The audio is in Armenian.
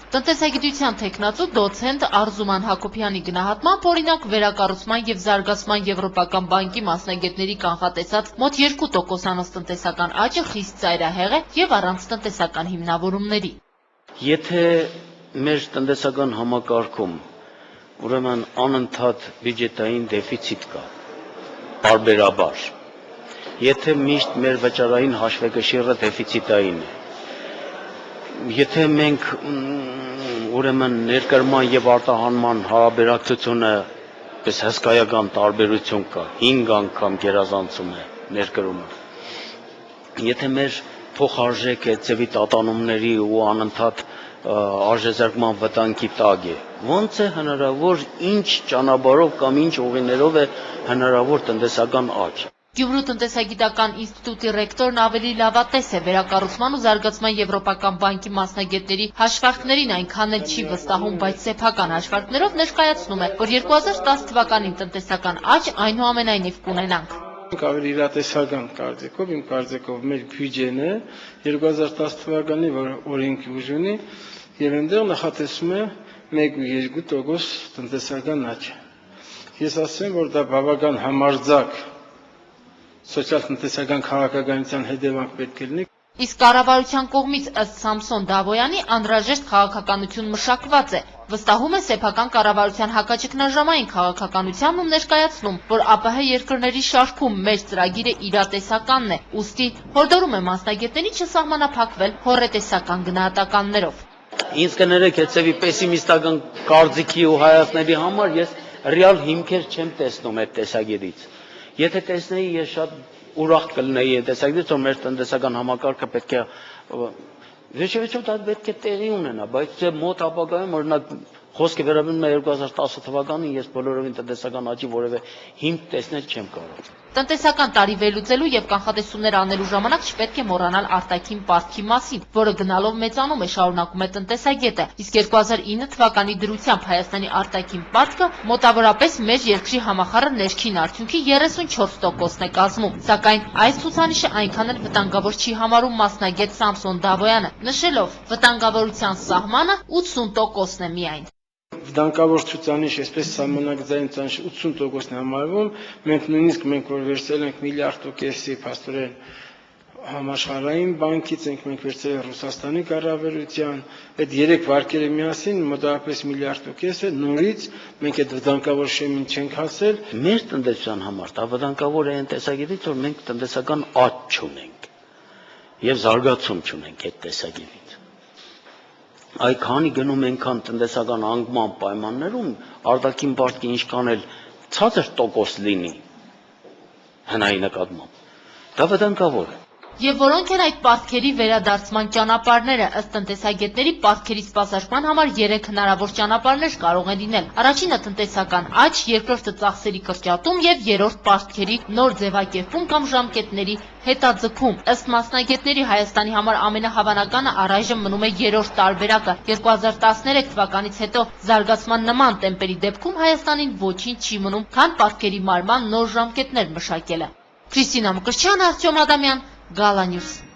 Տնտեսագիտության թեկնածու դոցենտ Արզուման Հակոբյանի գնահատմամբ, օրինակ, վերակառուցման և զարգացման Եվրոպական բանկի մասնագետների կանխատեսած մոտ 2%-անոց տնտեսական աճը խիստ ծայրահեղ է և առանց տնտեսական հիմնավորումների։ Եթե մեր տնտեսական համակարգում ուրեմն անընդհատ բյուջետային դեֆիցիտ կա, պարբերաբար, եթե միշտ մեր վճարային հաշվեկշիռը դեֆիցիտային է, եթե մենք ուրեմն ներկրման և արտահանման հարաբերակցությունը պես հսկայական տարբերություն կա, 5 անգամ գերազանցում է ներկրումը, եթե մեր փոխարժեքը ձևի տատանումների ու անընդհատ արժեզրկման վտանգի տակ է, ոնց է հնարավոր, ինչ ճանապարհով կամ ինչ ուղիներով է հնարավոր տնտեսական աճ։ Գյումրու տնտեսագիտական ինստիտուտի ռեկտորն ավելի լավատես է վերակառուցման ու զարգացման Եվրոպական բանկի մասնագետների հաշվարկներին այնքան էլ չի վստահում, բայց սեփական հաշվարկներով ներկայացնում է, որ 2010 թվականին տնտեսական աճ այնուամենայնիվ կունենանք։ Ավելի իրատեսական կարծիքով, իմ կարծիքով մեր բյուջեն է 2010 թվականի, որ օրենքի ուժ ունի, եւ այնտեղ նախատեսում է 1,2% տնտեսական աճ։ Ես ասեմ, որ դա բավական համարձակ սոցիալ-տնտեսական քաղաքականության հետևանք պետք է լինի։ Իսկ կառավարության կողմից ըստ Սամսոն Դավոյանի անհրաժեշտ քաղաքականություն մշակված է, վստահում է սեփական կառավարության հակաճգնաժամային քաղաքականությանն ու ներկայացնում, որ ԱՊՀ երկրների շարքում մեր ծրագիրը իրատեսականն է, ուստի հորդորում է մասնագետներին չսահմանափակվել հոռետեսական գնահատականներով։ Ինձ կներեք հետևի պեսիմիստական կարծիքի ու հայացքների համար ես ռեալ հիմքեր չեմ տեսնում այդ տեսակետից։ Եթե տեսնեի, ես շատ ուրախ կլինեի այդ տեսակետից, որ մեր տնտեսական համակարգը պետք է վերջիվերջով դա պետք է տեղի ունենա, բայց մոտ ապագայում օրինակ խոսքը վերաբերում է 2010 թվականին, ես բոլորովին տնտեսական աճի որևէ հիմք տեսնել չեմ կարող։ Տնտեսական տարի վերլուծելու և կանխատեսումներ անելու ժամանակ չպետք է մոռանալ արտաքին պարտքի մասին, որը գնալով մեծանում է, շարունակում է տնտեսագետը, իսկ 2009 թվականի դրությամբ Հայաստանի արտաքին պարտքը մոտավորապես մեր երկրի համախառն ներքին արդյունքի 34%-ն է կազմում, սակայն այս ցուցանիշը այնքան էլ վտանգավոր չի համարում մասնագետ Սամսոն Դավոյանը, նշելով, վտանգավորության սահմանը 80%-ն է միայն։ Վտանգավոր ցուցանիշ, այսպես սահմանագծային ցուցանիշ 80%-ն է համարվում, մենք որ վերցրել ենք միլիարդ ու կեսի փաստորեն համաշխարհային բանկից, մենք վերցրել ենք Ռուսաստանի կառավարության, այդ 3 վարկերը միասին մոտավորապես միլիարդ ու կես է, նորից մենք այդ վտանգավոր շեմին չենք հասել։ Մեր տնտեսության համար դա վտանգավոր է այն տեսակետից, որ մենք տնտեսական աճ չունենք եւ զարգացում չունենք այդ տեսակետից։ Այքանի գնում ենքան տնտեսական անկման պայմաններում արտաքին պարտքի ինչքան էլ ցածր տոկոս լինի հնայի նկատմամբ, դա վտանգավոր է։ Եվ որոնք են այդ պարտքերի վերադարձման ճանապարհները, ըստ տնտեսագետների պարտքերի սպասարկման համար 3 հնարավոր ճանապարհներ կարող են լինել։ Առաջինը տնտեսական աճ, երկրորդը ծախսերի կրճատում եւ երրորդ պարտքերի նոր ձևակերպում կամ ժամկետների հետաձգում։ Ըստ մասնագետների Հայաստանի համար ամենահավանականը առայժմ մնում է երրորդ տարբերակը։ 2013 թվականից հետո զարգացման նման տեմպերի դեպքում Հայաստանին ոչինչ չի մնում, քան պարտքերի մարման նոր ժամկետներ մշակելը։ Քրիստինա Մկրտչյան, Արտյոմ Ադամյան, Gala News։